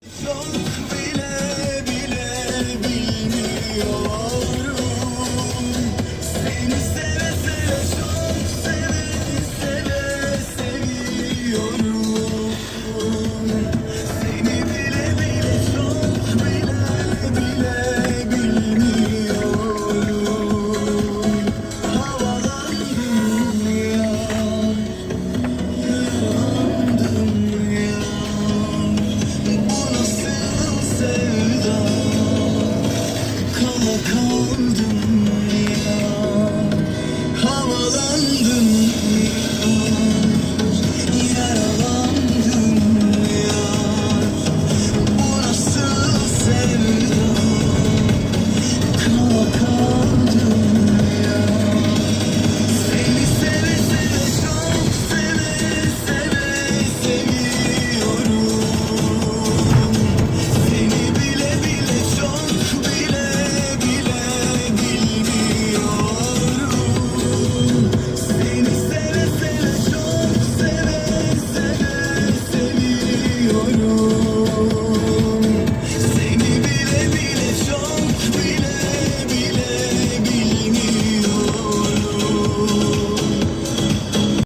Çok bile bile bilmiyorum. Seni seve seve çok seve seviyorum. Seni bile bile çok bile bilmiyorum. Havalandım ya, yandım ya. Bu nasıl sevda? Kala kaldım